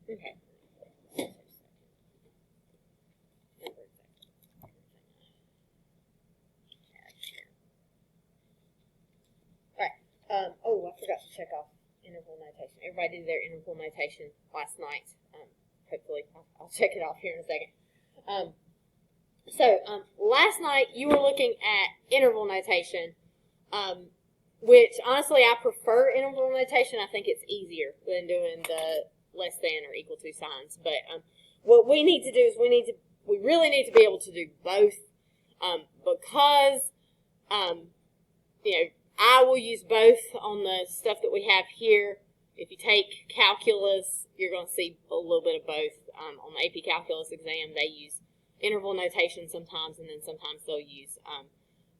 Okay. Oh, I forgot to check off interval notation. Everybody did their interval notation last night. Hopefully, I'll check it off here in a second. Last night you were looking at interval notation, which honestly I prefer interval notation. I think it's easier than doing the less than or equal to signs. But what we need to do is we really need to be able to do both, because I will use both on the stuff that we have here. If you take calculus, you're going to see a little bit of both. On the AP Calculus exam, they use interval notation sometimes, and then sometimes they'll use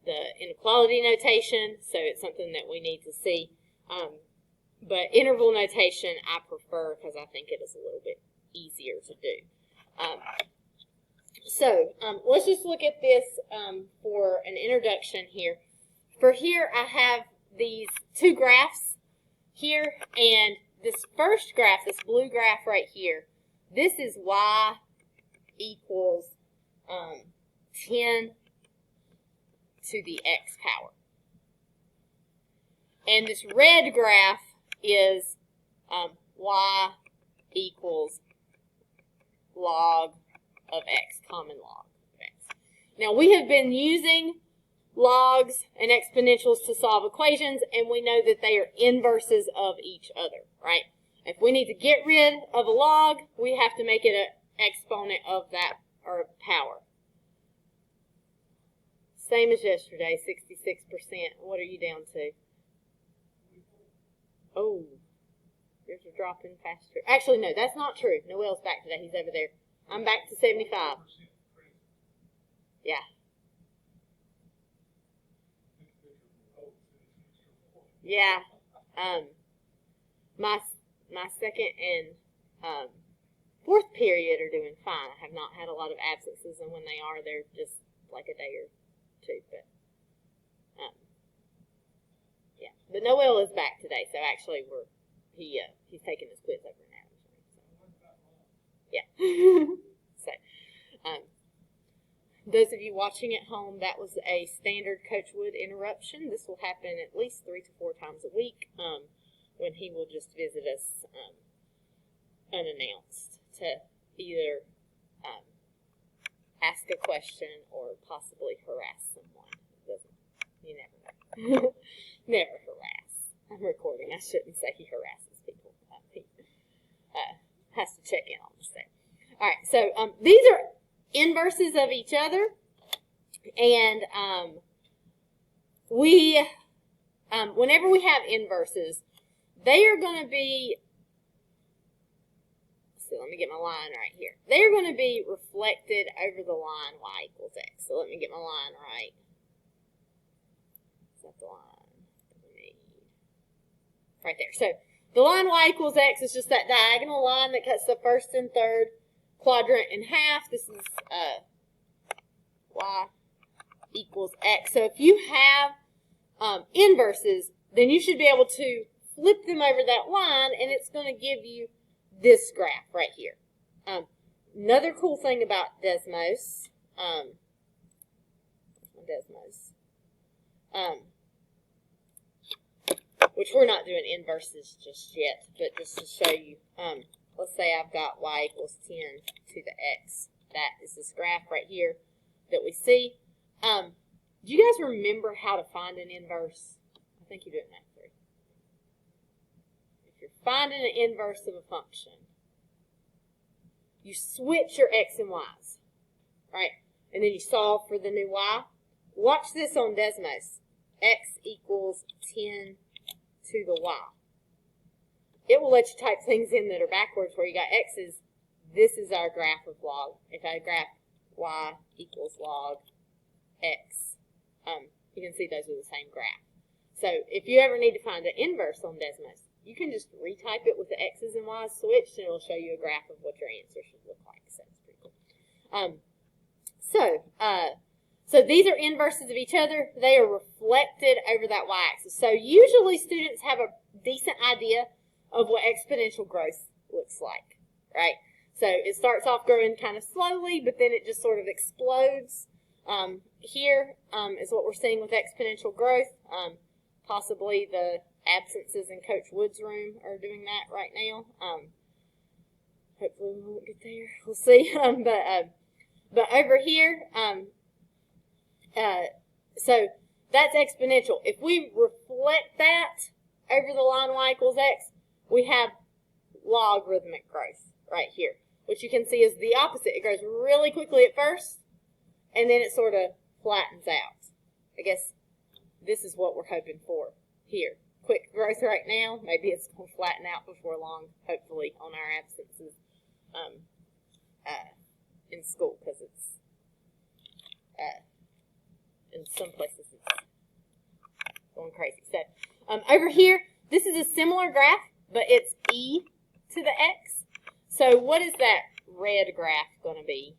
the inequality notation, so it's something that we need to see. But interval notation I prefer because I think it is a little bit easier to do. Let's just look at this for an introduction here. For here, I have these two graphs here, and this first graph, this blue graph right here, this is y equals 10 to the x power. And this red graph is y equals log of x, common log of x. Now, we have been using logs and exponentials to solve equations, and we know that they are inverses of each other, right? If we need to get rid of a log, we have to make it an exponent of that, or a power. Same as yesterday, 66%. What are you down to? Oh, yours are dropping faster. Actually, no, that's not true. Noel's back today. He's over there. I'm back to 75. Yeah. Yeah. My second and fourth period are doing fine. I have not had a lot of absences, and when they are, they're just like a day or two. But yeah. But Noel is back today, so actually he's taking his quiz over now. Yeah. Those of you watching at home, that was a standard Coach Wood interruption. This will happen at least 3 to 4 times a week, when he will just visit us unannounced to either ask a question or possibly harass someone. You never know. Never harass. I'm recording. I shouldn't say he harasses people. He has to check in on this thing. All right, so these are inverses of each other, and whenever we have inverses, they are going to be, so let me get my line right here. They're going to be reflected over the line y equals x. So let me get my line right. Is that the line that we need? Right there. So the line y equals x is just that diagonal line that cuts the first and third quadrant in half. This is y equals x. So if you have inverses, then you should be able to flip them over that line, and it's going to give you this graph right here. Another cool thing about Desmos, which we're not doing inverses just yet, but just to show you, let's say I've got y equals 10 to the x. That is this graph right here that we see. Do you guys remember how to find an inverse? I think you do it in Math 3. If you're finding an inverse of a function, you switch your x and y's, right? And then you solve for the new y. Watch this on Desmos. X equals 10 to the y. It will let you type things in that are backwards where you got x's. This is our graph of log. If I graph y equals log x, you can see those are the same graph. So if you ever need to find the inverse on Desmos, you can just retype it with the x's and y's switched, and it'll show you a graph of what your answer should look like. So it's pretty cool. So these are inverses of each other. They are reflected over that y-axis. So usually students have a decent idea of what exponential growth looks like, right? So it starts off growing kind of slowly, but then it just sort of explodes. Here is what we're seeing with exponential growth. Possibly the absences in Coach Wood's room are doing that right now. Hopefully we won't get there. We'll see. But over here, so that's exponential. If we reflect that over the line y equals x, we have logarithmic growth right here, which you can see is the opposite. It grows really quickly at first, and then it sort of flattens out. I guess this is what we're hoping for here. Quick growth right now. Maybe it's going to flatten out before long, hopefully, on our absences in school, because it's in some places it's going crazy. So over here, this is a similar graph, but it's e to the x. So what is that red graph going to be?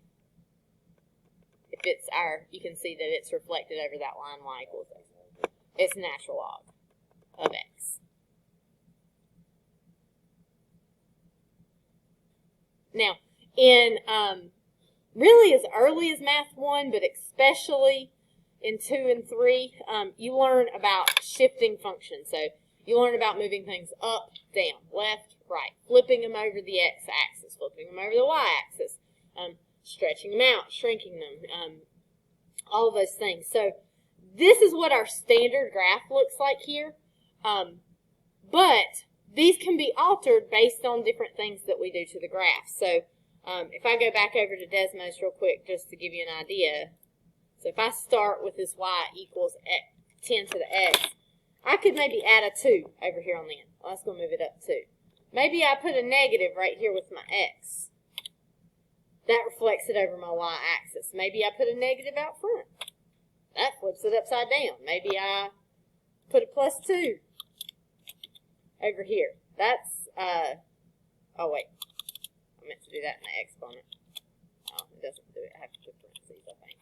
If it's you can see that it's reflected over that line y equals x. It's natural log of x. Now, in really as early as Math 1, but especially in 2 and 3, you learn about shifting functions. So you learn about moving things up, down, left, right, flipping them over the x-axis, flipping them over the y-axis, stretching them out, shrinking them, all of those things. So this is what our standard graph looks like here. But these can be altered based on different things that we do to the graph. So if I go back over to Desmos real quick just to give you an idea. So if I start with this y equals 10 to the x, I could maybe add a 2 over here on the end. Well, that's going to move it up 2. Maybe I put a negative right here with my x. That reflects it over my y-axis. Maybe I put a negative out front. That flips it upside down. Maybe I put a plus 2 over here. That's, oh wait. I meant to do that in the exponent. Oh, it doesn't do it. I have to put parentheses, I think.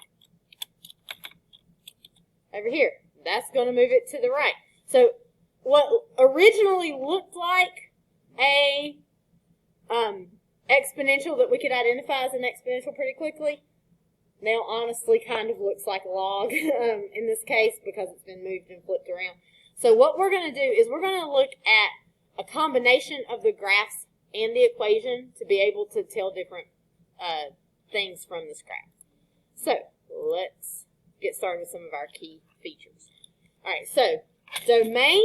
Over here. That's going to move it to the right. So what originally looked like a exponential that we could identify as an exponential pretty quickly, now honestly kind of looks like a log in this case because it's been moved and flipped around. So what we're going to do is we're going to look at a combination of the graphs and the equation to be able to tell different things from this graph. So let's get started with some of our key features. All right, so domain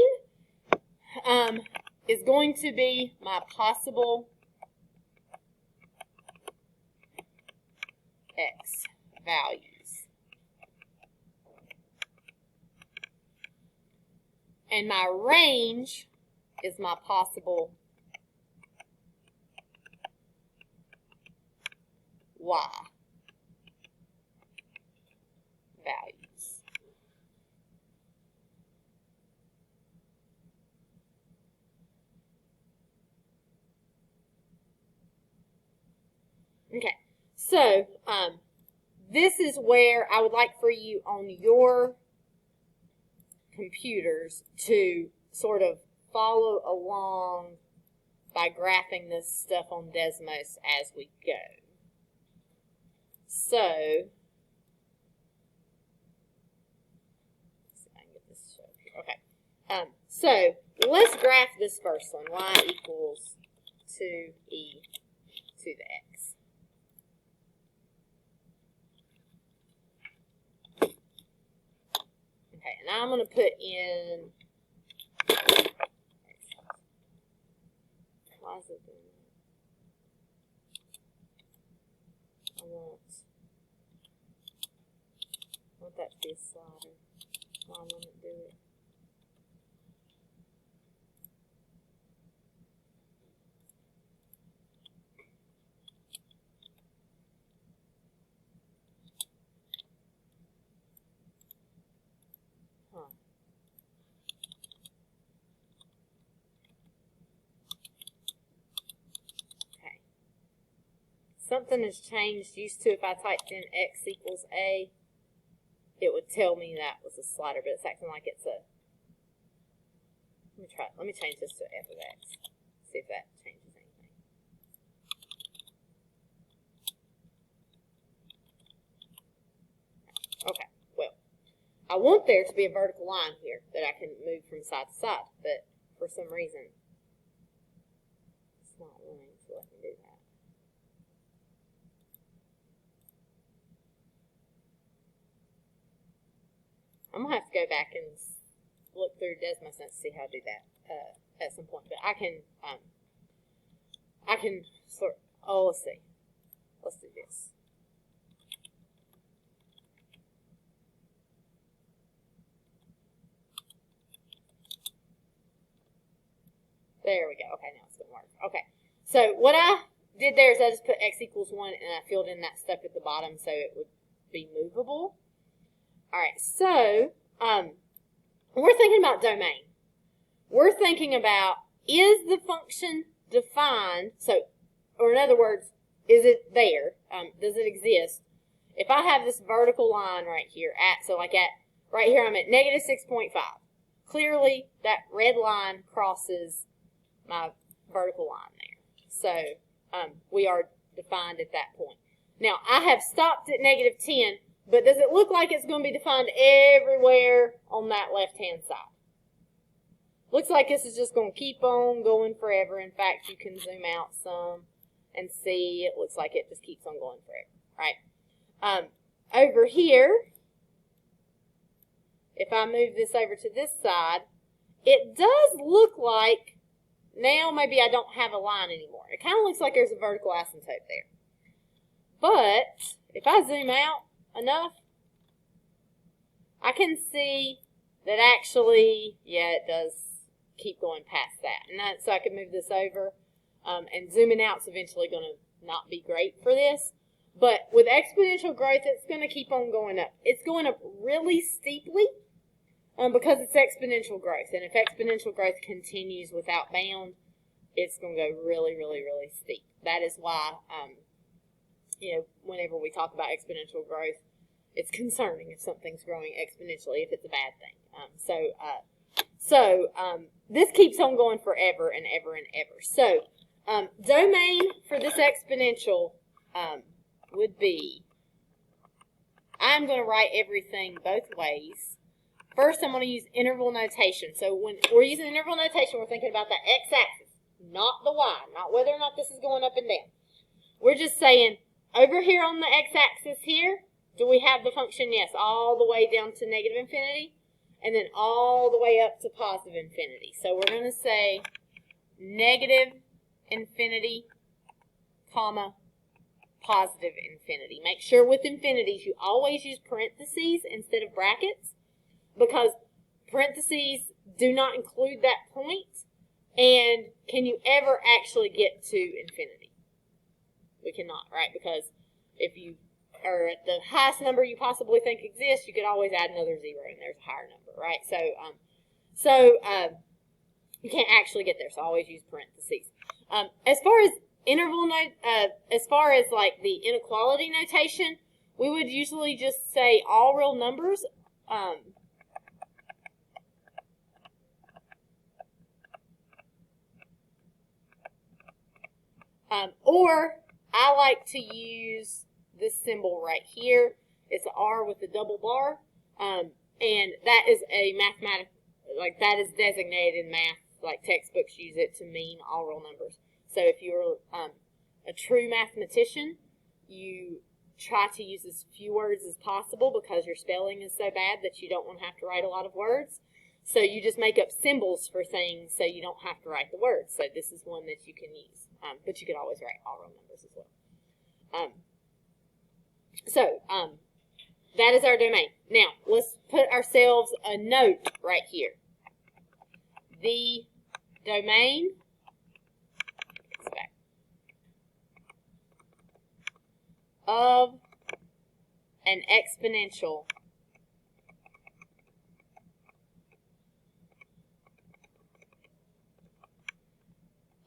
is going to be my possible x values. And my range is my possible y values. Okay, so this is where I would like for you on your computers to sort of follow along by graphing this stuff on Desmos as we go. So, let's see if I can get this shown here. Okay. So let's graph this first one, y equals 2e to the x. Okay, and I'm going to put in, why is it doing that? I want that to be a slider. Why won't it do it? Something has changed. Used to, if I typed in x equals a, it would tell me that was a slider, but it's acting like it's a, let me change this to f of x. See if that changes anything. want there to be a vertical line here that I can move from side to side, but for some reason, it's not wanting to let me do that. I'm going to have to go back and look through Desmos and see how to do that at some point. But I can sort of, oh, let's see. Let's do this. There we go. Okay, now it's going to work. Okay. So what I did there is I just put x equals 1 and I filled in that stuff at the bottom so it would be movable. All right, so we're thinking about domain. We're thinking about, is the function defined, so, or in other words, is it there? Does it exist? If I have this vertical line right here, right here I'm at negative 6.5. Clearly, that red line crosses my vertical line there. So, we are defined at that point. Now, I have stopped at negative 10, but does it look like it's going to be defined everywhere on that left-hand side? Looks like this is just going to keep on going forever. In fact, you can zoom out some and see it looks like it just keeps on going forever, right? Over here, if I move this over to this side, it does look like now maybe I don't have a line anymore. It kind of looks like there's a vertical asymptote there. But if I zoom out enough, I can see that actually, yeah, it does keep going past that. And so I can move this over, and zooming out is eventually going to not be great for this. But with exponential growth, it's going to keep on going up. It's going up really steeply because it's exponential growth. And if exponential growth continues without bound, it's going to go really, really, really steep. That is why, whenever we talk about exponential growth, it's concerning if something's growing exponentially, if it's a bad thing. So this keeps on going forever and ever and ever. So domain for this exponential would be, I'm going to write everything both ways. First, I'm going to use interval notation. So when we're using interval notation, we're thinking about the x-axis, not the y, not whether or not this is going up and down. We're just saying, over here on the x-axis here, do we have the function? Yes, all the way down to negative infinity, and then all the way up to positive infinity. So we're going to say negative infinity, comma, positive infinity. Make sure with infinities you always use parentheses instead of brackets, because parentheses do not include that point, and can you ever actually get to infinity? We cannot, right? Because if you are at the highest number you possibly think exists, you could always add another 0 and there's a higher number, right? So you can't actually get there, so always use parentheses. As far as interval as far as like the inequality notation, we would usually just say all real numbers. Or I like to use this symbol right here. It's an R with a double bar, and that is a mathematical, like that is designated in math, like textbooks use it to mean all real numbers. So if you're a true mathematician, you try to use as few words as possible because your spelling is so bad that you don't want to have to write a lot of words. So you just make up symbols for things so you don't have to write the words. So this is one that you can use. But you could always write all real numbers as well. That is our domain. Now, let's put ourselves a note right here. The domain of an exponential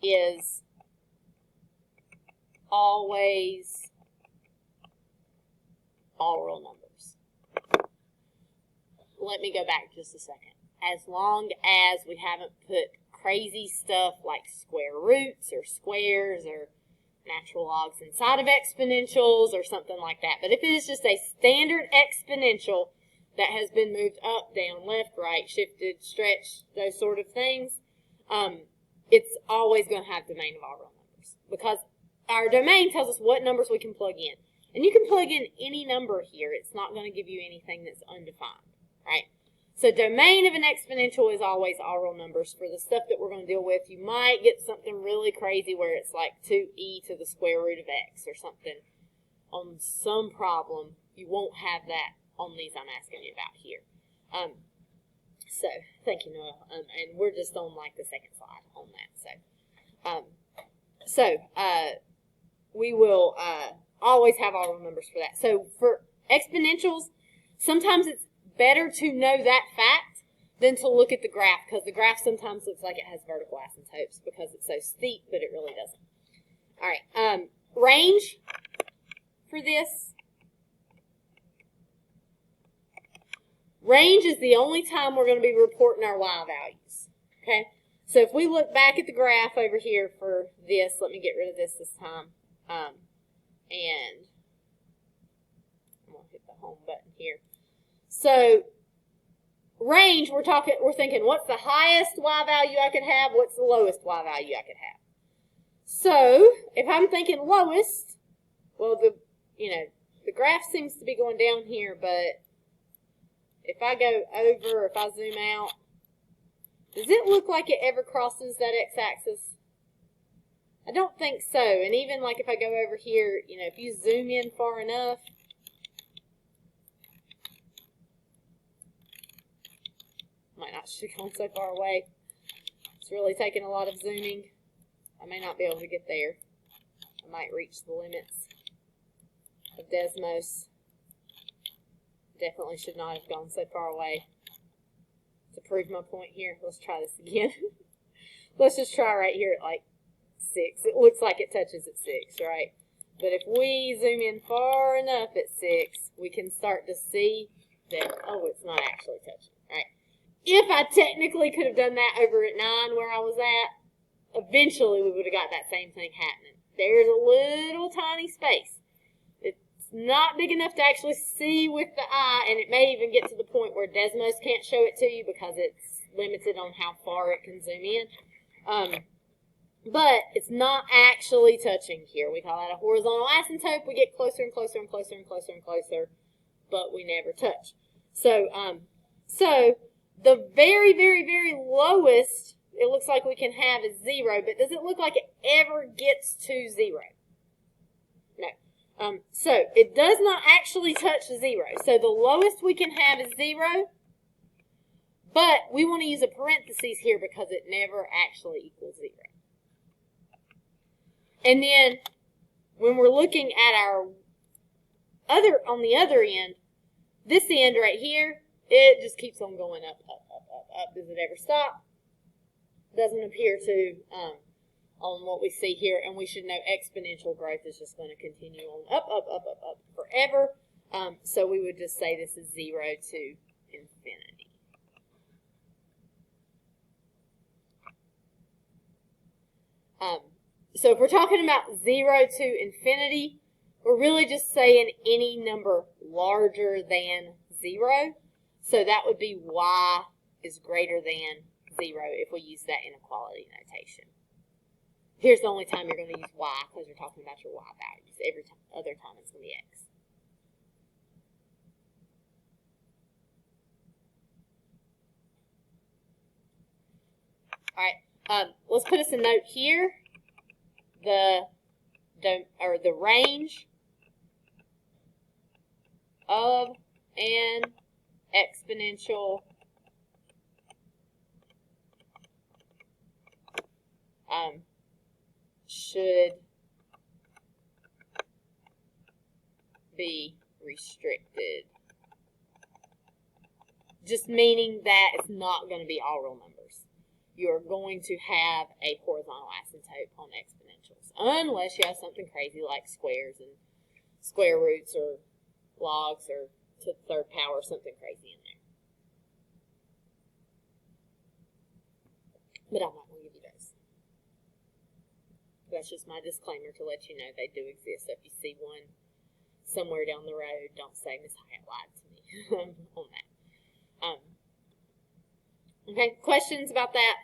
is always all real numbers. Let me go back just a second. As long as we haven't put crazy stuff like square roots or squares or natural logs inside of exponentials or something like that. But if it is just a standard exponential that has been moved up, down, left, right, shifted, stretched, those sort of things, it's always going to have domain of all real numbers, because our domain tells us what numbers we can plug in. And you can plug in any number here. It's not going to give you anything that's undefined, right? So domain of an exponential is always all real numbers. For the stuff that we're going to deal with, you might get something really crazy where it's like 2e to the square root of x or something. On some problem, you won't have that on these I'm asking you about here. So, thank you, Noah. And we're just on like the second slide on that. So, we will always have all real numbers for that. So, for exponentials, sometimes it's better to know that fact than to look at the graph, because the graph sometimes looks like it has vertical asymptotes because it's so steep, but it really doesn't. All right, range for this. Range is the only time we're going to be reporting our y values. Okay, so if we look back at the graph over here for this, let me get rid of this time, and I'm going to hit the home button here. So range, we're thinking, what's the highest y value I could have? What's the lowest y value I could have? So if I'm thinking lowest, well, the graph seems to be going down here, but if I go over, if I zoom out, does it look like it ever crosses that x-axis? I don't think so. And even like if I go over here, if you zoom in far enough, might not should have gone so far away. It's really taking a lot of zooming. I may not be able to get there. I might reach the limits of Desmos. Definitely should not have gone so far away. To prove my point here, let's try this again. Let's just try right here at like 6. It looks like it touches at 6, right? But if we zoom in far enough at 6, we can start to see that, oh, it's not actually touching, right? If I technically could have done that over at 9 where I was at, eventually we would have got that same thing happening. There's a little tiny space. It's not big enough to actually see with the eye, and it may even get to the point where Desmos can't show it to you because it's limited on how far it can zoom in. But it's not actually touching here. We call that a horizontal asymptote. We get closer and closer and closer and closer and closer, but we never touch. So the very, very, very lowest it looks like we can have is 0, but does it look like it ever gets to 0? No. So it does not actually touch 0. So the lowest we can have is 0, but we want to use a parenthesis here because it never actually equals 0. And then when we're looking at our on the other end, this end right here, it just keeps on going up, up, up, up, up. Does it ever stop? Doesn't appear to on what we see here, and we should know exponential growth is just going to continue on up, up, up, up, up forever. So we would just say this is 0 to infinity. So if we're talking about 0 to infinity, we're really just saying any number larger than 0. So that would be y is greater than 0 if we use that inequality notation. Here's the only time you're going to use y because you're talking about your y values. Every other time it's going to be x. All right, let's put us a note here. The range of an exponential should be restricted. Just meaning that it's not going to be all real numbers. You're going to have a horizontal asymptote on exponentials, unless you have something crazy like squares and square roots or logs or to the third power, something crazy in there. But I'm not going to give you those. That's just my disclaimer to let you know they do exist. So if you see one somewhere down the road, don't say Miss Hyatt lied to me on that. Okay, questions about that?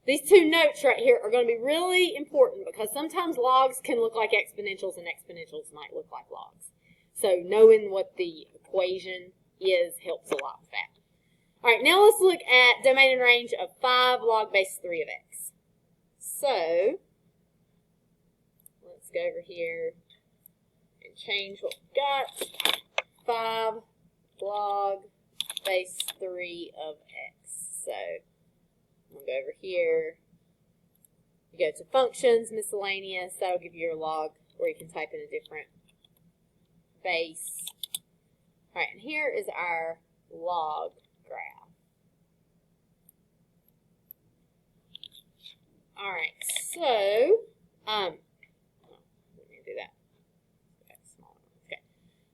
These two notes right here are going to be really important because sometimes logs can look like exponentials and exponentials might look like logs. So knowing what the equation is helps a lot with that. All right, now let's look at domain and range of 5 log base 3 of x. So let's go over here and change what we've got. 5 log base 3 of x. So we'll go over here. You go to functions, miscellaneous. That'll give you your log, or you can type in a different base. All right, and here is our log graph. All right, so let me do that. Okay, smaller. Okay,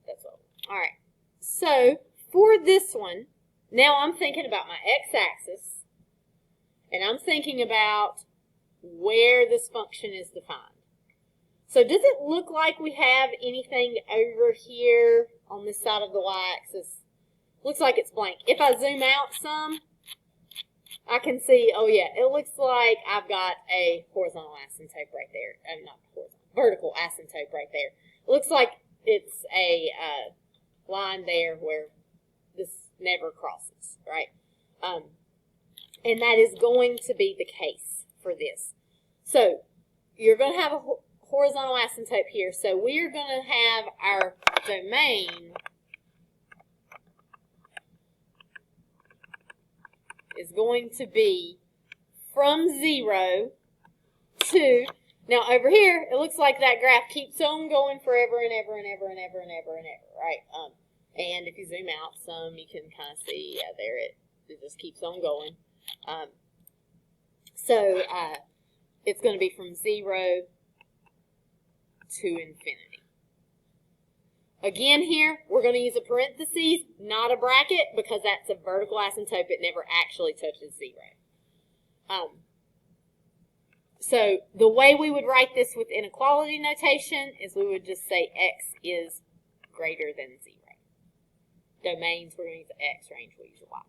that's all. All right, so for this one, now I'm thinking about my x-axis, and I'm thinking about where this function is defined. So does it look like we have anything over here on this side of the y-axis? Looks like it's blank. If I zoom out some, I can see, oh yeah, it looks like I've got a horizontal asymptote right there. Not horizontal, vertical asymptote right there. It looks like it's a line there where this never crosses, right? And that is going to be the case for this. So you're going to have a horizontal asymptote here. So we are going to have our domain is going to be from 0 to, now over here, it looks like that graph keeps on going forever and ever and ever and ever and ever and ever, right? And if you zoom out some, you can kind of see, yeah, there it just keeps on going. So it's going to be from 0 to infinity. Again here, we're going to use a parentheses, not a bracket, because that's a vertical asymptote that never actually touches 0. So the way we would write this with inequality notation is we would just say x is greater than 0. Domains, we're going to use the x, range, we'll use a y.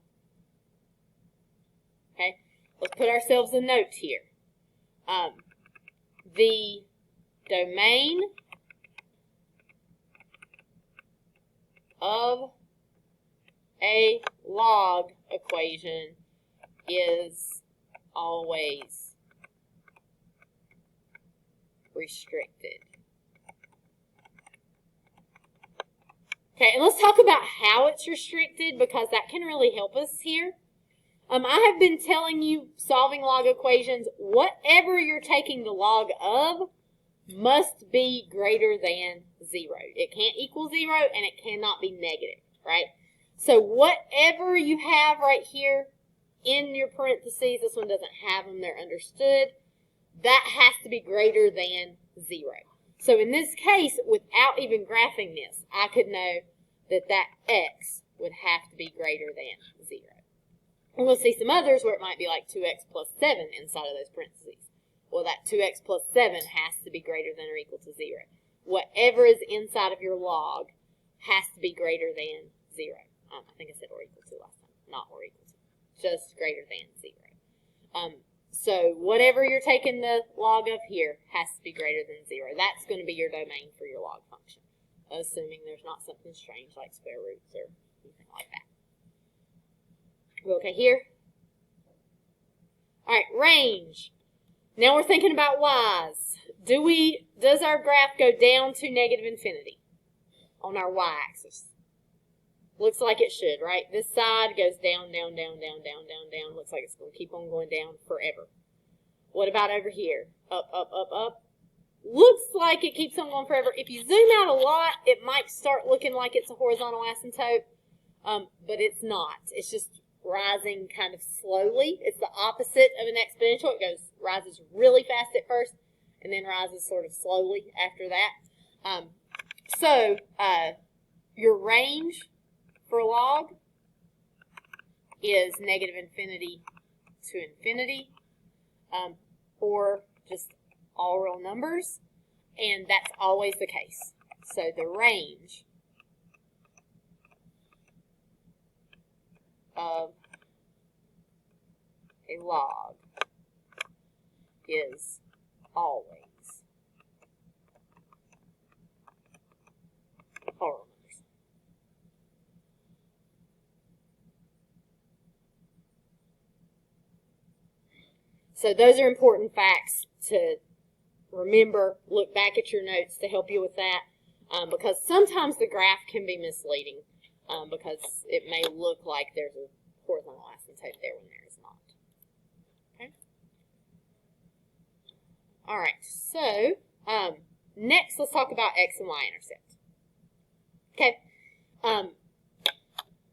Okay, let's put ourselves a note here. The domain of a log equation is always restricted. Okay, and let's talk about how it's restricted because that can really help us here. I have been telling you, solving log equations, whatever you're taking the log of must be greater than 0. It can't equal 0 and it cannot be negative, right? So whatever you have right here in your parentheses, this one doesn't have them, they're understood, that has to be greater than 0. So in this case, without even graphing this, I could know that that x would have to be greater than 0. And we'll see some others where it might be like 2x plus 7 inside of those parentheses. Well, that 2x plus 7 has to be greater than or equal to 0. Whatever is inside of your log has to be greater than 0. I think I said or equal to last time, not or equal to. Just greater than 0. So whatever you're taking the log of here has to be greater than 0. That's going to be your domain for your log function, assuming there's not something strange like square roots or anything like that. Okay, here. All right, range. Now we're thinking about y's. Does our graph go down to negative infinity on our y-axis? Looks like it should, right? This side goes down, down, down, down, down, down, down. Looks like it's going to keep on going down forever. What about over here? Up, up, up, up. Looks like it keeps on going forever. If you zoom out a lot, it might start looking like it's a horizontal asymptote, but it's not. It's just rising kind of slowly. It's the opposite of an exponential. It rises really fast at first and then rises sort of slowly after that. So your range for log is negative infinity to infinity, or just all real numbers, and that's always the case. So the range of a log is always whole numbers. So those are important facts to remember. Look back at your notes to help you with that, because sometimes the graph can be misleading, because it may look like there's a horizontal asymptote there when there is not. Okay. All right. So next, let's talk about x and y intercept. Okay.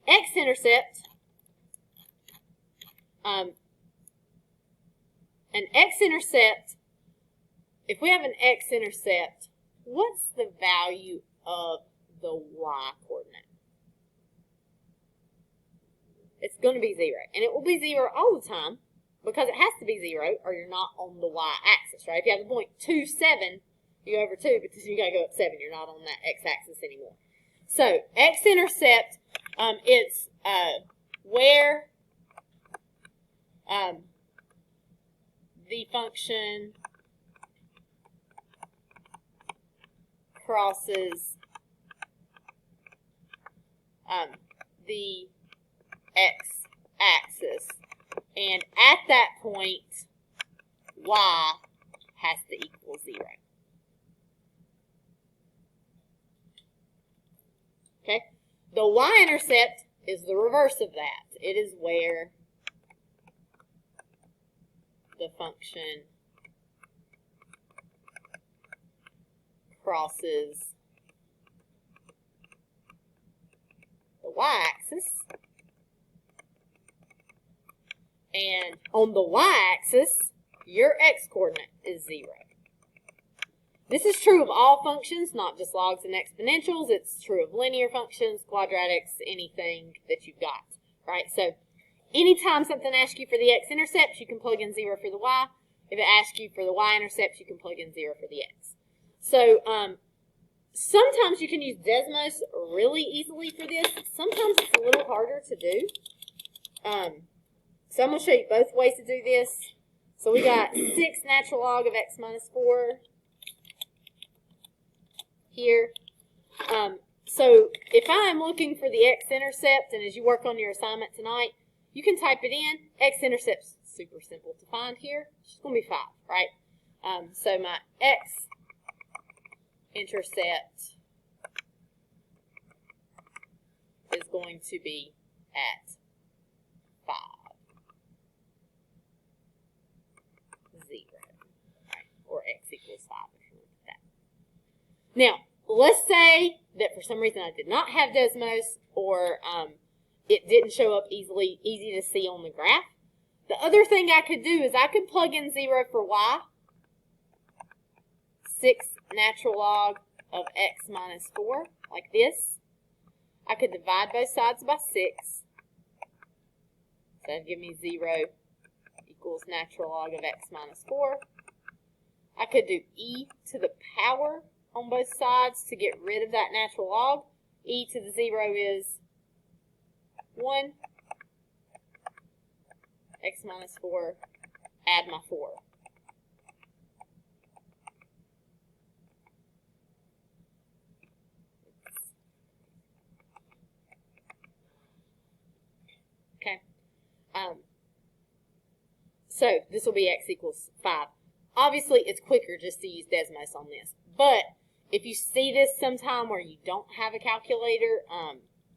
X-intercept. An x-intercept, if we have an x-intercept, what's the value of the y-coordinate? It's going to be 0. And it will be 0 all the time because it has to be 0 or you're not on the y-axis, right? If you have the point 2, 7, you go over 2 because you got to go up 7. You're not on that x-axis anymore. So, x-intercept, it's where the function crosses the x-axis, and at that point, y has to equal 0. Okay? The y-intercept is the reverse of that. It is where the function crosses the y-axis, and on the y-axis, your x-coordinate is 0. This is true of all functions, not just logs and exponentials. It's true of linear functions, quadratics, anything that you've got, right? So anytime something asks you for the x-intercept, you can plug in 0 for the y. If it asks you for the y-intercept, you can plug in 0 for the x. So sometimes you can use Desmos really easily for this. Sometimes it's a little harder to do. So I'm going to show you both ways to do this. So we got 6 natural log of x minus 4 here. So if I'm looking for the x-intercept, and as you work on your assignment tonight, you can type it in. X-intercept's super simple to find here. It's just going to be 5, right? So my x-intercept is going to be at 5, 0, right? Or x equals 5 if you look at that. Now, let's say that for some reason I did not have Desmos, or it didn't show up easy to see on the graph. The other thing I could do is I could plug in 0 for y, 6 natural log of x minus 4, like this. I could divide both sides by 6. So that'd give me 0 equals natural log of x minus 4. I could do e to the power on both sides to get rid of that natural log. E to the 0 is 1. X minus 4, add my 4. Okay. So this will be x equals 5. Obviously, it's quicker just to use Desmos on this. But if you see this sometime where you don't have a calculator,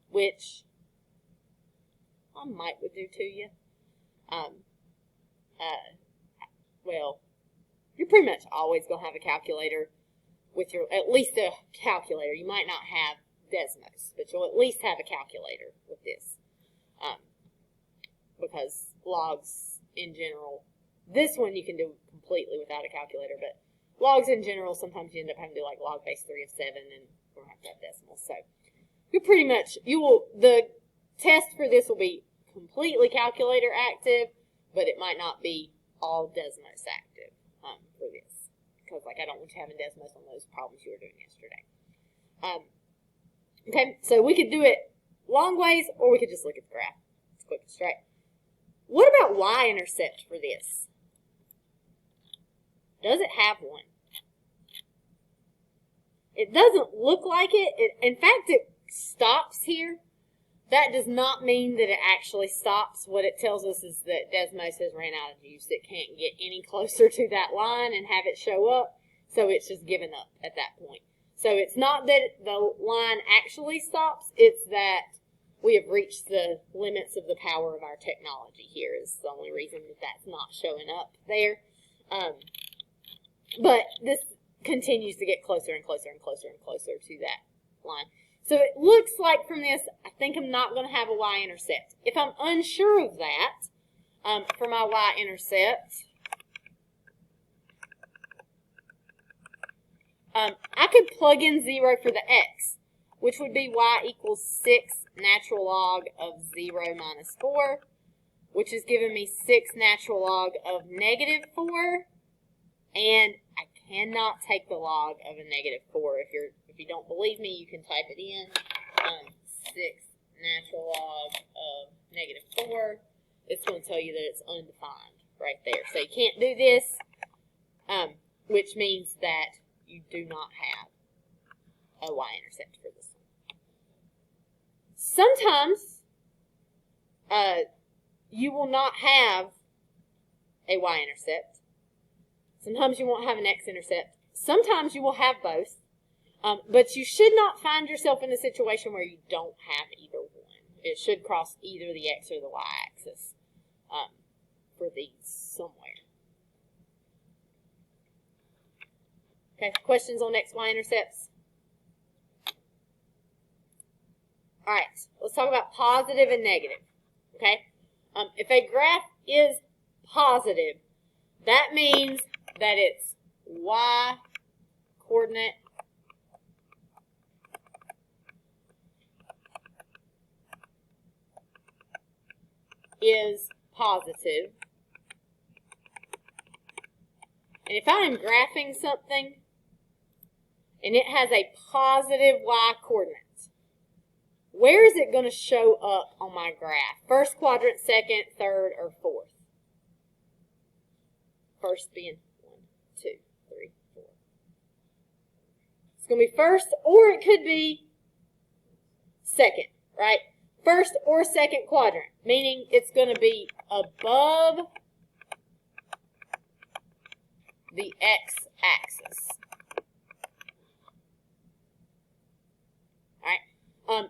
which I might would do to you, well, you're pretty much always going to have a calculator with your, at least a calculator. You might not have Desmos, but you'll at least have a calculator with this. Because logs in general, this one you can do completely without a calculator, but logs in general, sometimes you end up having to do like log base 3 of 7 and you don't have to have decimals. So you're pretty much, the test for this will be completely calculator active, but it might not be all Desmos active for this. Because like I don't want you having Desmos on those problems you were doing yesterday. Okay, so we could do it long ways, or we could just look at the graph. It's quick and straight. What about y-intercept for this? Does it have one? It doesn't look like it. In fact, it stops here. That does not mean that it actually stops. What it tells us is that Desmos has ran out of juice. It can't get any closer to that line and have it show up, so it's just given up at that point. So it's not that the line actually stops, it's that we have reached the limits of the power of our technology here is the only reason that that's not showing up there. But this continues to get closer and closer and closer and closer to that line. So it looks like from this, I think I'm not going to have a y-intercept. If I'm unsure of that, for my y-intercept, I could plug in 0 for the x, which would be y equals 6 natural log of 0 minus 4, which is giving me 6 natural log of negative 4, and I cannot take the log of a negative 4. If you don't believe me, you can type it in. 6 natural log of negative 4. It's going to tell you that it's undefined right there. So you can't do this, which means that you do not have a y-intercept for this one. Sometimes you will not have a y-intercept. Sometimes you won't have an x-intercept. Sometimes you will have both. But you should not find yourself in a situation where you don't have either one. It should cross either the x or the y-axis for these somewhere. Okay, questions on x, y-intercepts? All right, let's talk about positive and negative. Okay, if a graph is positive, that means that its y-coordinate is positive. And if I am graphing something and it has a positive y-coordinate, where is it going to show up on my graph? First quadrant, second, third, or fourth? First being 1, 2, 3, 4. It's going to be first, or it could be second, right? First or second quadrant, meaning it's going to be above the x-axis. All right.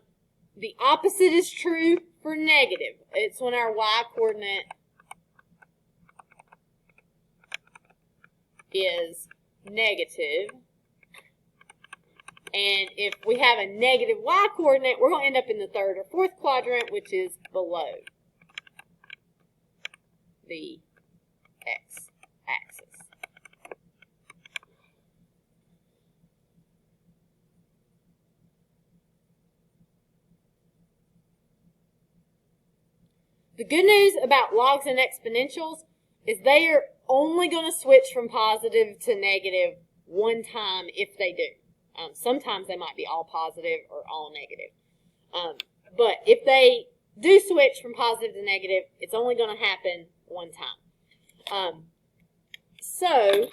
The opposite is true for negative. It's when our y-coordinate is negative. And if we have a negative y-coordinate, we're going to end up in the third or fourth quadrant, which is below the x-axis. The good news about logs and exponentials is they are only going to switch from positive to negative one time if they do. Sometimes they might be all positive or all negative. But if they do switch from positive to negative, it's only going to happen one time. So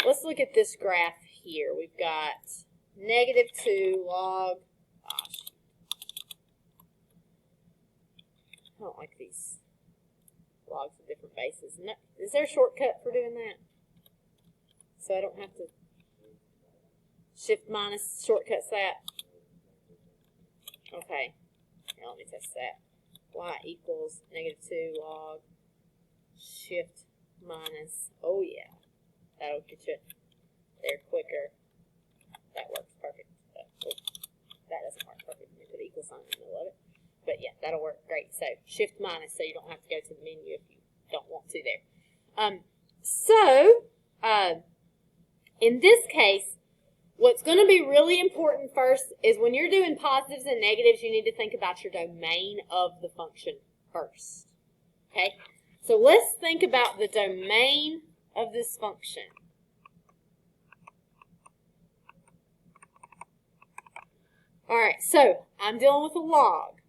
let's look at this graph here. We've got negative 2 log. Gosh. I don't like these logs of different bases. No, is there a shortcut for doing that? So I don't have to shift minus shortcuts that. Okay. Now let me test that. Y equals negative 2 log shift minus. Oh yeah. That'll get you there quicker. That works perfect. That doesn't work perfect. Let me put equal sign in the middle of it. But yeah, that'll work great. So shift minus so you don't have to go to the menu if you don't want to there. In this case, what's going to be really important first is when you're doing positives and negatives, you need to think about your domain of the function first. Okay? So let's think about the domain of this function. All right, so I'm dealing with a log.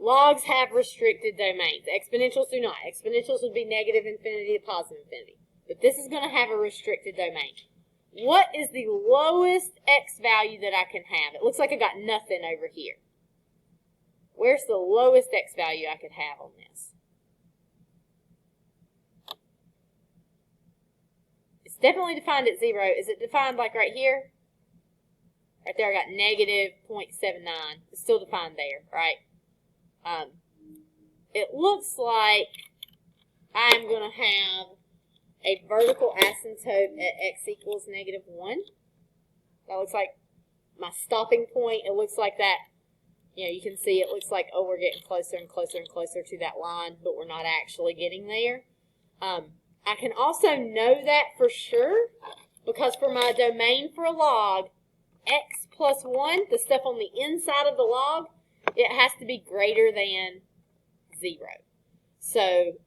logs have restricted domains. Exponentials do not. Exponentials would be negative infinity to positive infinity. But this is going to have a restricted domain. What is the lowest x value that I can have? It looks like I got nothing over here. Where's the lowest x value I could have on this? It's definitely defined at 0. Is it defined like right here? Right there I got negative 0.79. It's still defined there, right? It looks like I'm going to have a vertical asymptote at x equals negative 1. That looks like my stopping point. It looks like that, you can see it looks like, oh, we're getting closer and closer and closer to that line, but we're not actually getting there. I can also know that for sure because for my domain for a log, x plus 1, the stuff on the inside of the log, it has to be greater than 0. So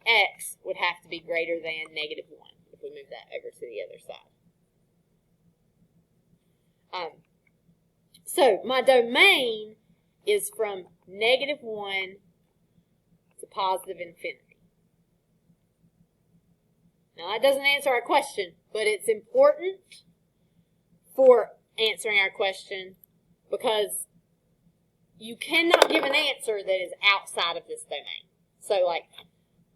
x would have to be greater than negative 1 if we move that over to the other side. So my domain is from negative 1 to positive infinity. Now that doesn't answer our question, but it's important for answering our question because you cannot give an answer that is outside of this domain. So like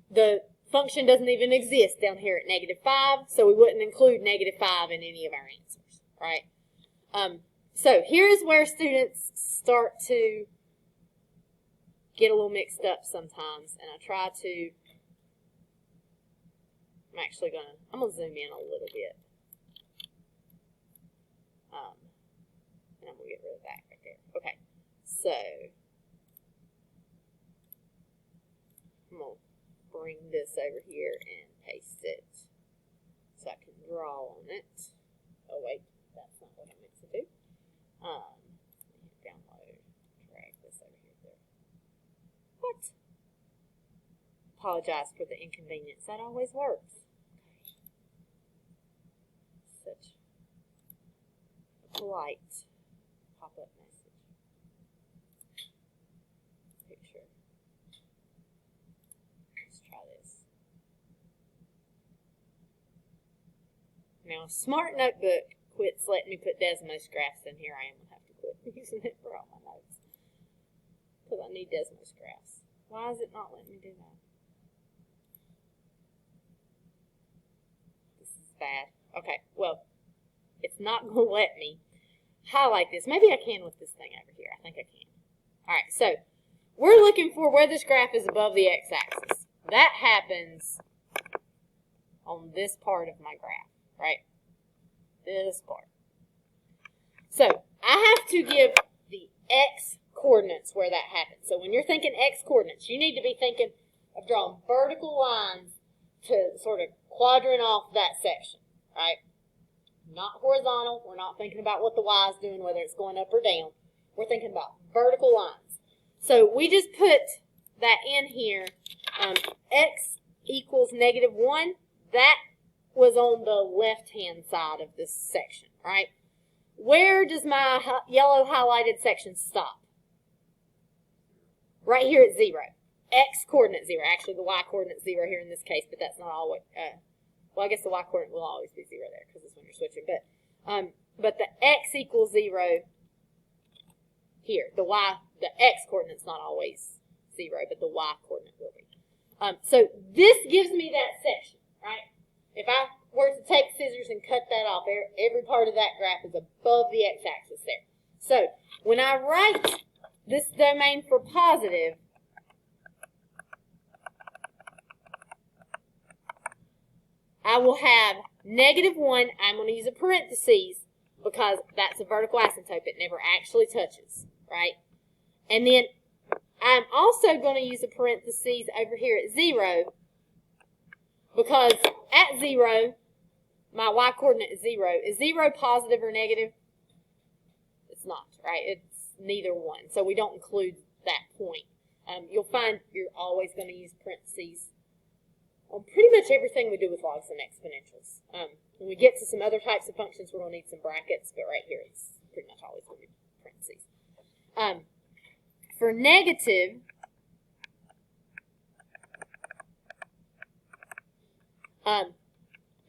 the function doesn't even exist down here at negative 5, so we wouldn't include negative 5 in any of our answers, right? So here's where students start to get a little mixed up sometimes, and I try to, I'm going to zoom in a little bit. And I'm going to get rid of that right there. Okay, so I'm going to bring this over here and paste it so I can draw on it. Oh wait, that's not what I meant to do. Download, drag this over here. What? Apologize for the inconvenience. That always works. Such a polite pop-up message. Picture. Let's try this. Now, Smart Notebook quits letting me put Desmos graphs in here. I am going to have to quit using it for all my notes. Because I need Desmos graphs. Why is it not letting me do that? This is bad. Okay, well, it's not going to let me highlight this. Maybe I can with this thing over here. I think I can. All right, so we're looking for where this graph is above the x-axis. That happens on this part of my graph, right? This part. So I have to give the x coordinates where that happens. So when you're thinking x coordinates, you need to be thinking of drawing vertical lines to sort of quadrant off that section, right? Not horizontal. We're not thinking about what the y is doing, whether it's going up or down. We're thinking about vertical lines. So we just put that in here. X equals negative 1. That was on the left-hand side of this section, right? Where does my yellow highlighted section stop? Right here at 0. X coordinate 0. Actually, the y coordinate 0 here in this case, but that's not always. Well, I guess the y coordinate will always be 0 there because it's when you're switching. But the x equals 0 here. The x coordinate's not always 0, but the y coordinate will be. So this gives me that section, right? If I were to take scissors and cut that off, every part of that graph is above the x-axis there. So when I write this domain for positive, I will have negative 1. I'm going to use a parentheses because that's a vertical asymptote. It never actually touches, right? And then I'm also going to use a parentheses over here at 0 because at 0, my y-coordinate is 0. Is 0 positive or negative? It's not, right? It's neither one. So we don't include that point. You'll find you're always going to use parentheses on pretty much everything we do with logs and exponentials. When we get to some other types of functions, we're going to need some brackets, but right here it's pretty much always going to be parentheses. for negative,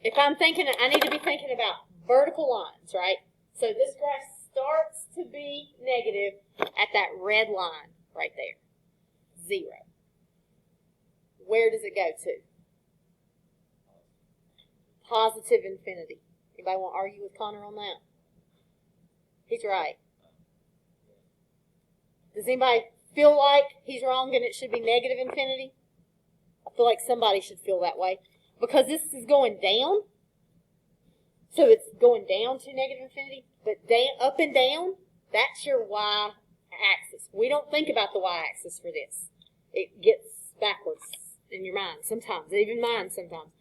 if I'm thinking, I need to be thinking about vertical lines, right? So this graph starts to be negative at that red line right there, 0. Where does it go to? Positive infinity. Anybody want to argue with Connor on that? He's right. Does anybody feel like he's wrong and it should be negative infinity? I feel like somebody should feel that way. Because this is going down. So it's going down to negative infinity. But down, up and down, that's your y-axis. We don't think about the y-axis for this. It gets backwards in your mind sometimes, even mine sometimes.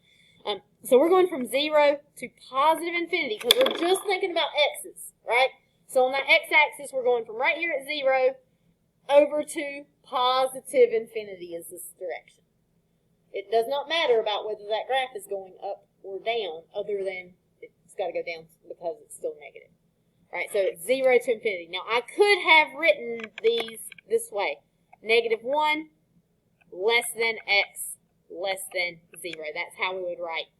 So we're going from 0 to positive infinity because we're just thinking about x's, right? So on that x-axis, we're going from right here at 0 over to positive infinity is this direction. It does not matter about whether that graph is going up or down, other than it's got to go down because it's still negative. All right, so it's 0 to infinity. Now, I could have written these this way. -1 less than x less than 0. That's how we would write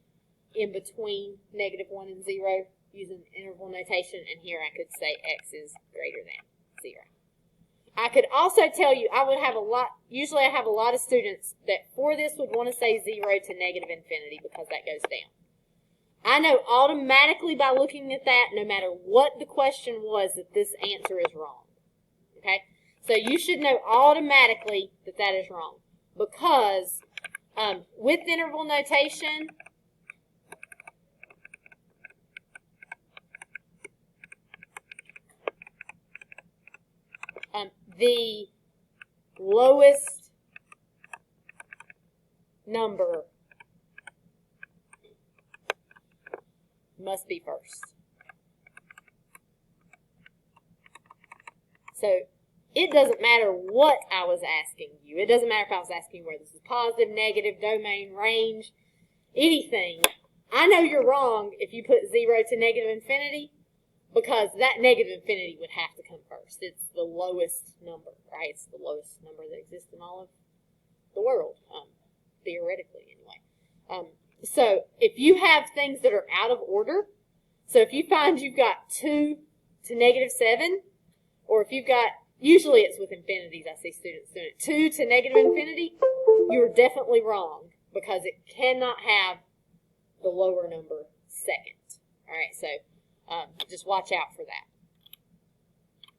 in between -1 and 0 using interval notation. And here I could say x is greater than 0. I could also tell you, usually I have a lot of students that for this would want to say 0 to negative infinity because that goes down. I know automatically by looking at that, no matter what the question was, that this answer is wrong. Okay? So you should know automatically that that is wrong. Because with interval notation, the lowest number must be first. So it doesn't matter what I was asking you. It doesn't matter if I was asking you where this is positive, negative, domain, range, anything. I know you're wrong if you put 0 to negative infinity, because that negative infinity would have to come first. It's the lowest number, right? It's the lowest number that exists in all of the world, theoretically anyway. So if you have things that are out of order, so if you find you've got 2 to -7, or if you've got, usually it's with infinities, I see students doing it, 2 to negative infinity, you're definitely wrong, because it cannot have the lower number second. All right, so just watch out for that.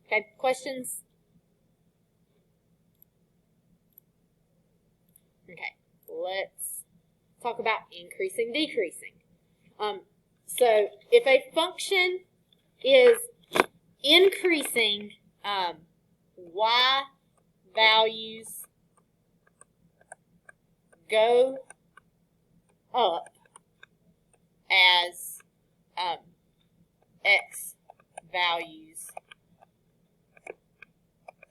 Okay, questions? Okay, let's talk about increasing, decreasing. So if a function is increasing y values go up as x values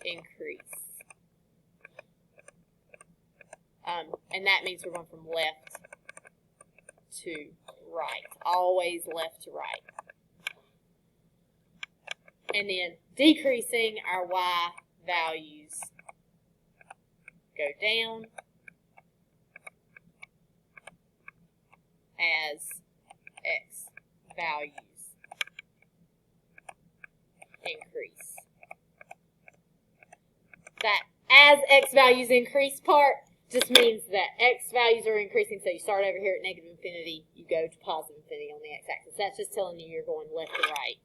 increase. And that means we're going from left to right. Always left to right. And then decreasing, our y values go down as x values increase. That as x values increase part just means that x values are increasing, so you start over here at negative infinity, you go to positive infinity on the x-axis. That's just telling you you're going left to right.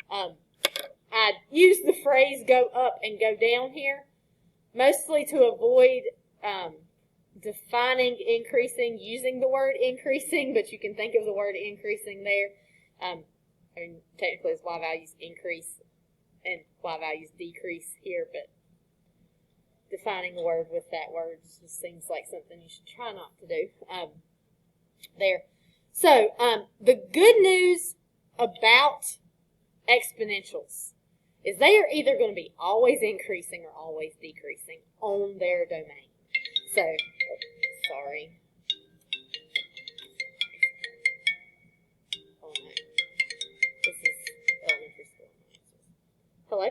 I use the phrase go up and go down here, mostly to avoid defining increasing using the word increasing, but you can think of the word increasing there. I mean, technically it's y values increase and y values decrease here, but defining the word with that word just seems like something you should try not to do there. So the good news about exponentials is they are either going to be always increasing or always decreasing on their domain. So, sorry. Hello?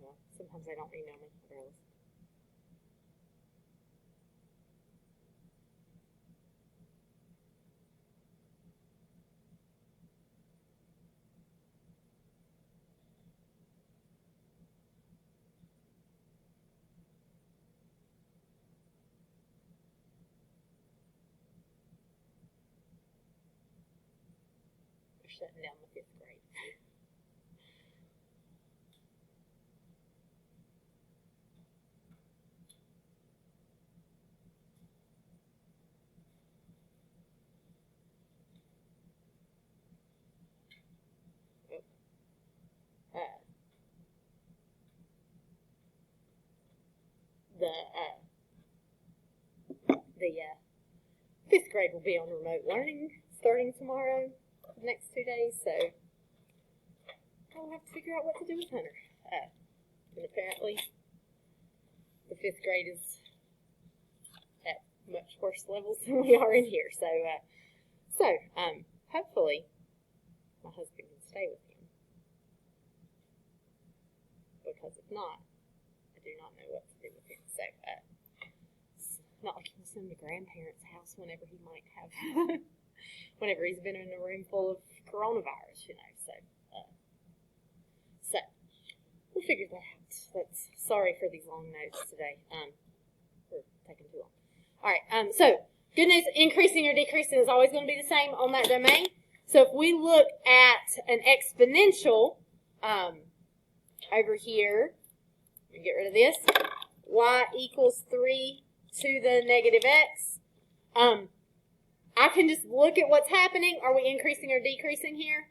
Well, sometimes they don't email me. Regardless. They're shutting down the 5th grade. The 5th grade will be on remote learning starting tomorrow, the next 2 days, so I'll have to figure out what to do with Hunter. And apparently, the 5th grade is at much worse levels than we are in here, so hopefully my husband can stay with him, because if not, I do not know what to do with him. So it's not like he can send him to grandparents' house whenever he might have, whenever he's been in a room full of coronavirus, you know. So we'll figure that out. Sorry for these long notes today. We're taking too long. All right. So good news: increasing or decreasing is always going to be the same on that domain. So if we look at an exponential over here, let me get rid of this. Y equals 3 to the negative x. I can just look at what's happening. Are we increasing or decreasing here?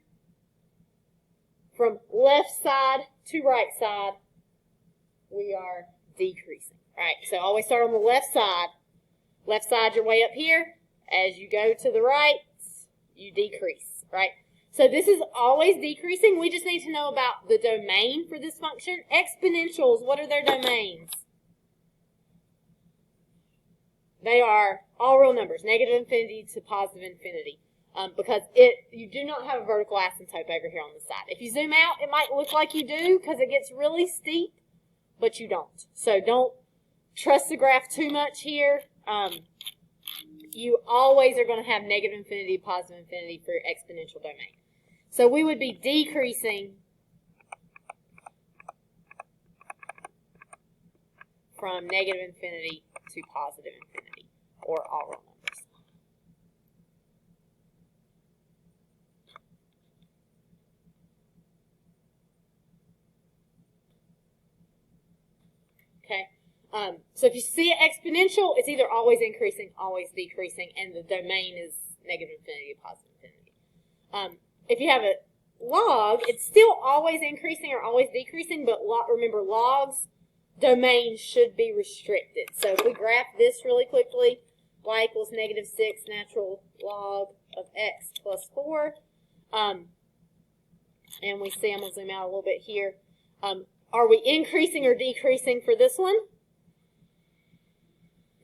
From left side to right side, we are decreasing. All right, so always start on the left side. Left side, your way up here. As you go to the right, you decrease, right? So this is always decreasing. We just need to know about the domain for this function. Exponentials, what are their domains? They are all real numbers, negative infinity to positive infinity, because you do not have a vertical asymptote over here on the side. If you zoom out, it might look like you do because it gets really steep, but you don't. So don't trust the graph too much here. You always are going to have negative infinity, positive infinity for your exponential domain. So we would be decreasing from negative infinity to positive infinity, or all real numbers. Okay. So if you see an exponential, it's either always increasing, always decreasing, and the domain is negative infinity to positive infinity. If you have a log, it's still always increasing or always decreasing, but remember, logs domain should be restricted. So if we graph this really quickly, y equals negative 6 natural log of x plus 4. And we see, I'm going to zoom out a little bit here. Are we increasing or decreasing for this one?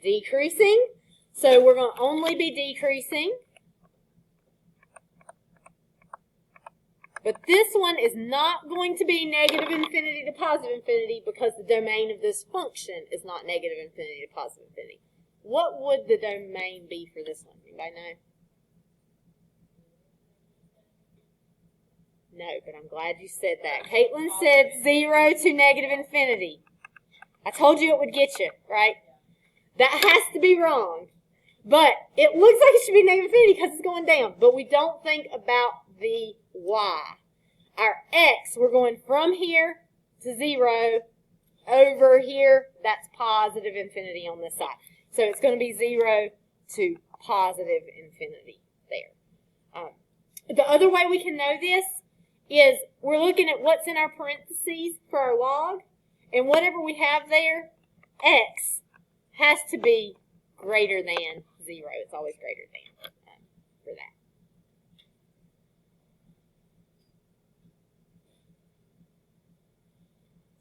Decreasing. So we're going to only be decreasing. But this one is not going to be negative infinity to positive infinity because the domain of this function is not negative infinity to positive infinity. What would the domain be for this one? Anybody know? No, but I'm glad you said that. Caitlin said 0 to negative infinity. I told you it would get you, right? That has to be wrong. But it looks like it should be negative infinity because it's going down. But we don't think about the y. Our x, we're going from here to 0 over here. That's positive infinity on this side. So it's going to be 0 to positive infinity there. the other way we can know this is we're looking at what's in our parentheses for our log, and whatever we have there, x, has to be greater than 0. It's always greater than for that.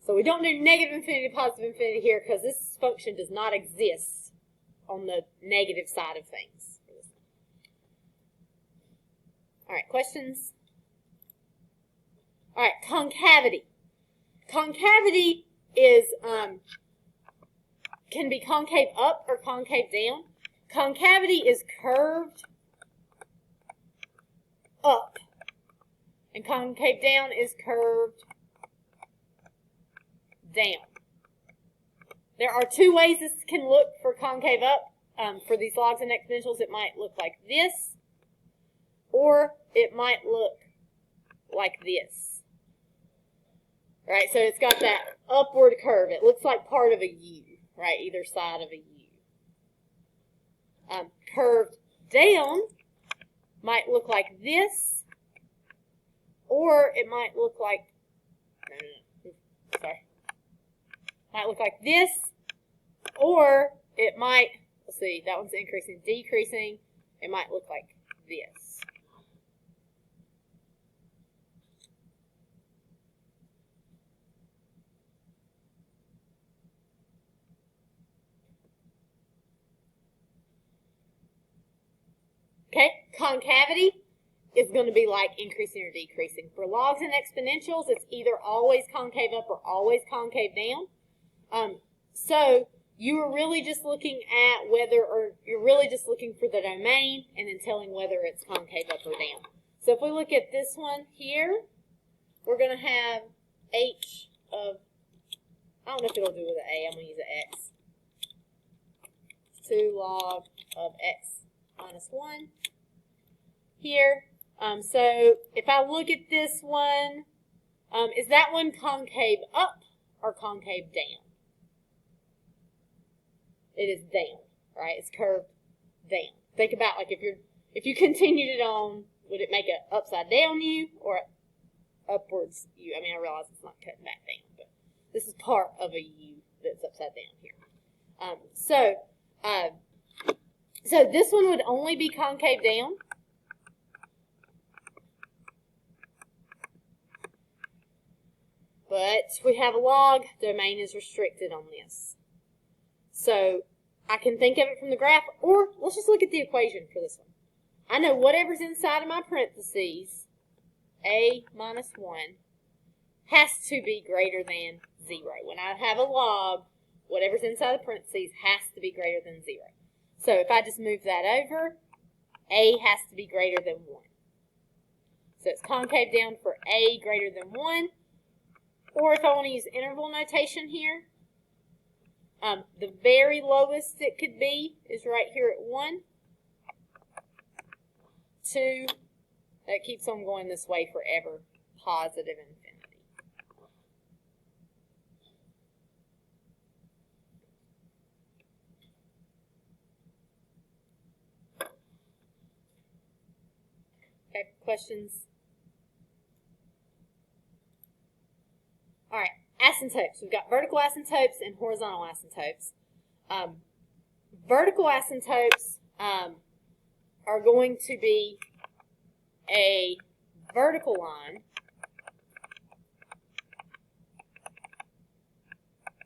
So we don't do negative infinity, positive infinity here because this function does not exist on the negative side of things. All right, questions? All right, concavity. Concavity is can be concave up or concave down. Concavity is curved up, and concave down is curved down. There are two ways this can look for concave up. For these logs and exponentials, it might look like this, or it might look like this. Right, so it's got that upward curve. It looks like part of a U, right, either side of a U. Curved down might look like this, or it might look like, might look like this, or it might, let's see, that one's increasing, decreasing, it might look like this. Okay, concavity is going to be like increasing or decreasing. For logs and exponentials, it's either always concave up or always concave down. So you are really just looking at whether, or you're really just looking for the domain and then telling whether it's concave up or down. So if we look at this one here, we're going to have h of, I don't know if it'll do with an a, I'm going to use an x. 2 log of x minus 1 here. So if I look at this one, is that one concave up or concave down? It is down, right? It's curved down. Think about like if you continued it on, would it make an upside down U or upwards U? I mean, I realize it's not cutting back down, but this is part of a U that's upside down here. So this one would only be concave down. But we have a log, domain is restricted on this. So I can think of it from the graph, or let's just look at the equation for this one. I know whatever's inside of my parentheses, a minus 1, has to be greater than 0. When I have a log, whatever's inside the parentheses has to be greater than 0. So if I just move that over, a has to be greater than 1. So it's concave down for a greater than 1. Or if I want to use interval notation here, the very lowest it could be is right here at 1. 2, that keeps on going this way forever, positive infinity. Okay, questions? All right, asymptotes. We've got vertical asymptotes and horizontal asymptotes. Vertical asymptotes are going to be a vertical line.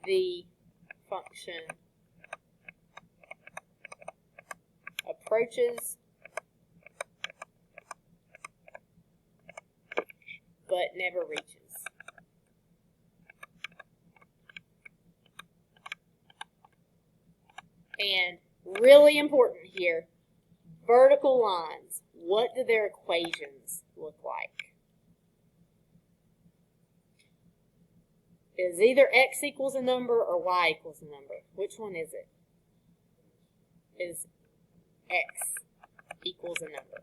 The function approaches but never reaches. And really important here, vertical lines, what do their equations look like? It is either x equals a number or y equals a number. Which one is it? It is x equals a number,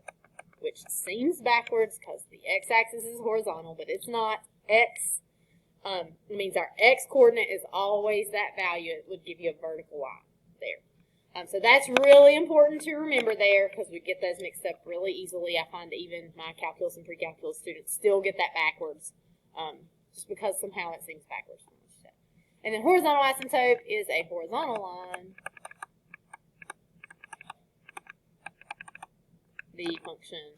which seems backwards because the x-axis is horizontal, but it's not. X it means our x coordinate is always that value. It would give you a vertical line there. So that's really important to remember there because we get those mixed up really easily. I find even my calculus and pre-calculus students still get that backwards just because somehow it seems backwards. And then horizontal asymptote is a horizontal line. The function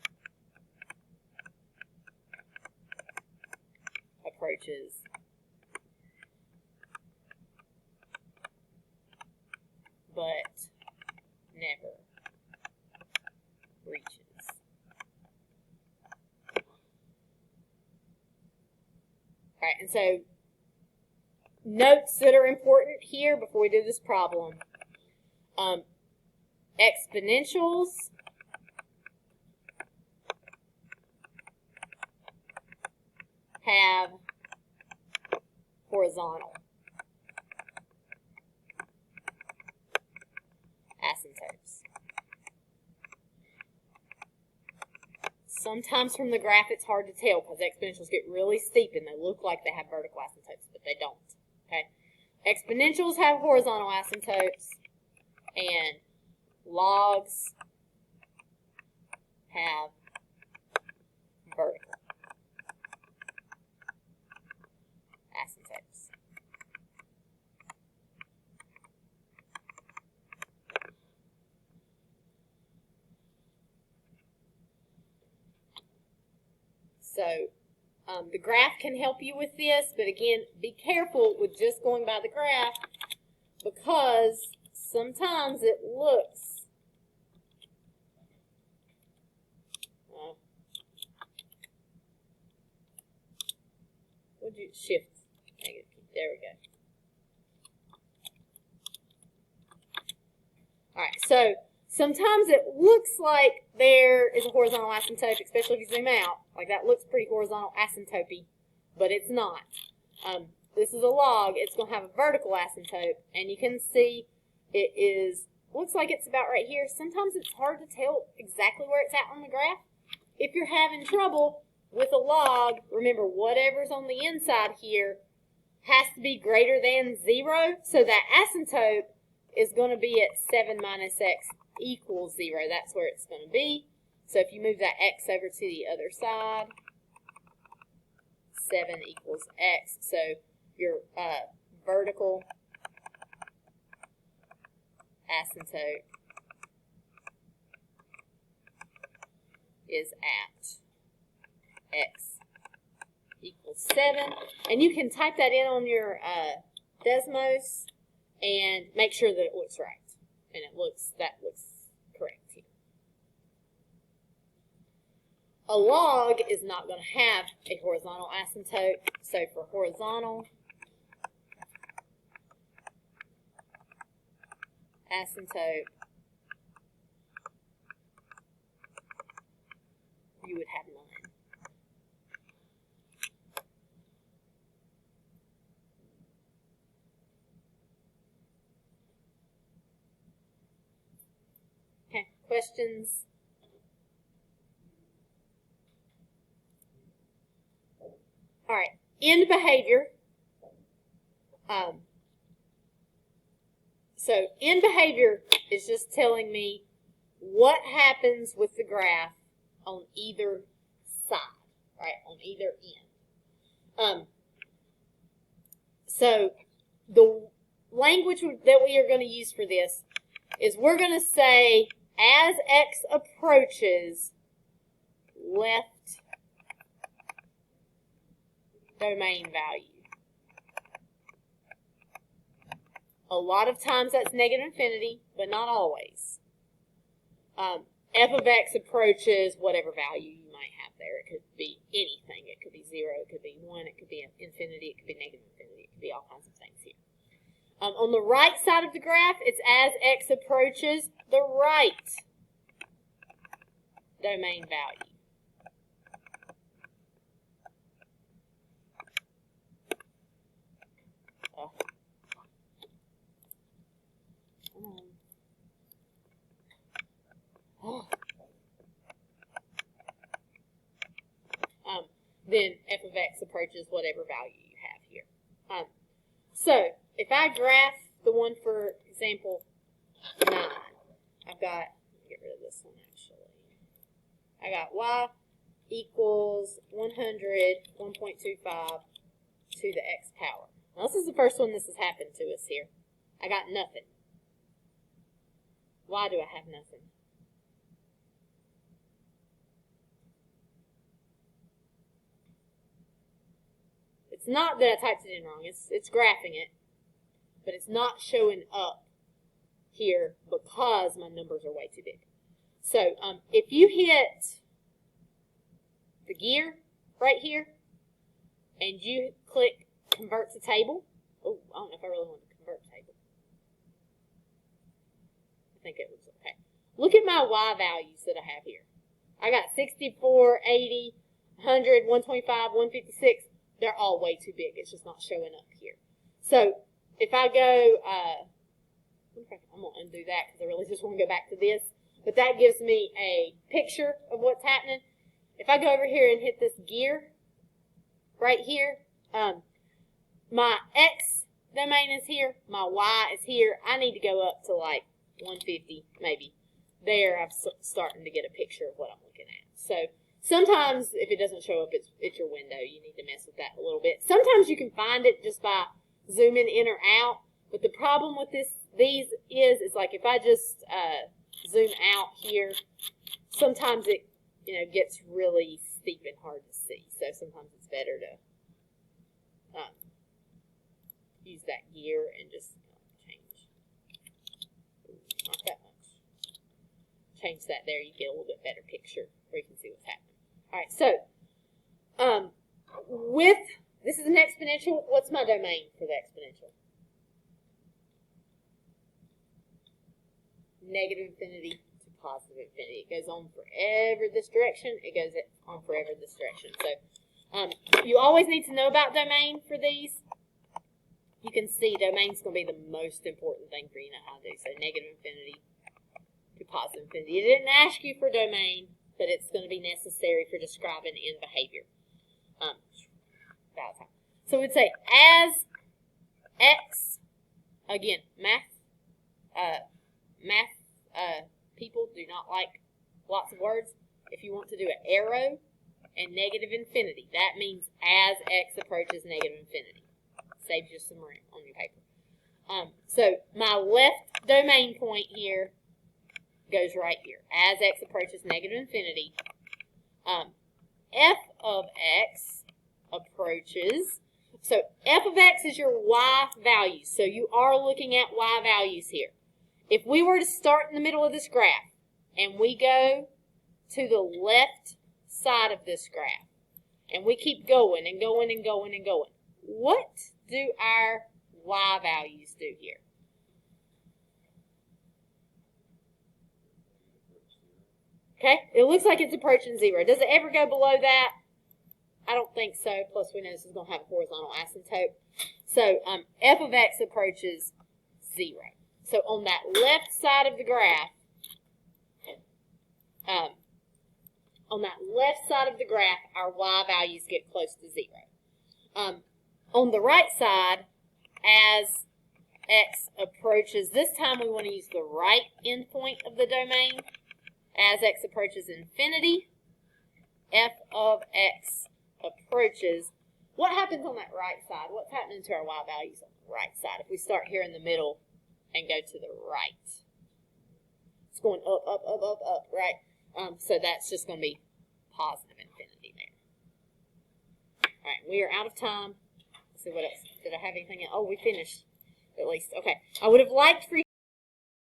approaches but never reaches. All right, and so notes that are important here before we do this problem. Exponentials have horizontal asymptotes. Sometimes from the graph it's hard to tell because exponentials get really steep and they look like they have vertical asymptotes, but they don't. Okay, exponentials have horizontal asymptotes, and logs have vertical asymptotes. So the graph can help you with this, but again, be careful with just going by the graph because sometimes it looks would you shift? There we go. All right, so sometimes it looks like there is a horizontal asymptote, especially if you zoom out. Like that looks pretty horizontal asymptote-y, but it's not. This is a log. It's going to have a vertical asymptote, and you can see it is, looks like it's about right here. Sometimes it's hard to tell exactly where it's at on the graph. If you're having trouble with a log, remember whatever's on the inside here has to be greater than 0, so that asymptote is going to be at 7 minus x equals 0. That's where it's going to be. So if you move that x over to the other side, 7 equals x. So your vertical asymptote is at x equals 7. And you can type that in on your Desmos and make sure that it looks right. And that looks correct here. A log is not going to have a horizontal asymptote. So for horizontal asymptote, you would have none. Okay, questions? All right, end behavior. So end behavior is just telling me what happens with the graph on either side, right, on either end. So the language that we are going to use for this is we're going to say as x approaches left domain value. A lot of times that's negative infinity, but not always. F of x approaches whatever value you might have there. It could be anything. It could be 0, it could be 1, it could be infinity, it could be negative infinity, it could be all kinds of things here. On the right side of the graph, it's as x approaches the right domain value. Then f of x approaches whatever value you have here. So if I graph the one, for example, 9. I've got, get rid of this one actually. I got y equals 100, 1.25 to the x power. Now this is the first one this has happened to us here. I got nothing. Why do I have nothing? It's not that I typed it in wrong. It's graphing it, but it's not showing up here because my numbers are way too big. So if you hit the gear right here and you click convert to table, oh, I don't know if I really want to convert to table. I think it was okay. Look at my y values that I have here. I got 64, 80, 100, 125, 156. They're all way too big. It's just not showing up here. So if I go, I'm going to undo that because I really just want to go back to this. But that gives me a picture of what's happening. If I go over here and hit this gear right here, my X domain is here, my Y is here. I need to go up to like 150 maybe. There I'm starting to get a picture of what I'm looking at. So sometimes if it doesn't show up, it's your window. You need to mess with that a little bit. Sometimes you can find it just by zooming in or out. But the problem with these is like if I just zoom out here, sometimes it gets really steep and hard to see. So sometimes it's better to use that gear and just change. Not that much. Change that there. You get a little bit better picture where you can see what's happening. All right, so this is an exponential. What's my domain for the exponential? Negative infinity to positive infinity. It goes on forever this direction. It goes on forever this direction. So you always need to know about domain for these. You can see domain's going to be the most important thing for you to know how to do. So negative infinity to positive infinity. It didn't ask you for domain, but it's going to be necessary for describing end behavior. So we'd say as x, again, math people do not like lots of words. If you want to do an arrow and negative infinity, that means as x approaches negative infinity. Saves you some room on your paper. So my left domain point here goes right here. As x approaches negative infinity, f of x approaches. So f of x is your y values. So you are looking at y values here. If we were to start in the middle of this graph and we go to the left side of this graph and we keep going and going and going and going, what do our y values do here? Okay, it looks like it's approaching 0. Does it ever go below that? I don't think so. Plus, we know this is going to have a horizontal asymptote. So, f of x approaches 0. So, on that left side of the graph, our y values get close to 0. On the right side, as x approaches, this time we want to use the right endpoint of the domain. As x approaches infinity, f of x approaches. What happens on that right side? What's happening to our y values on the right side? If we start here in the middle and go to the right, it's going up, up, up, up, up, right? So that's just going to be positive infinity there. All right, we are out of time. Let's see what else. Did I have anything else? Oh, we finished at least. Okay. I would have liked for you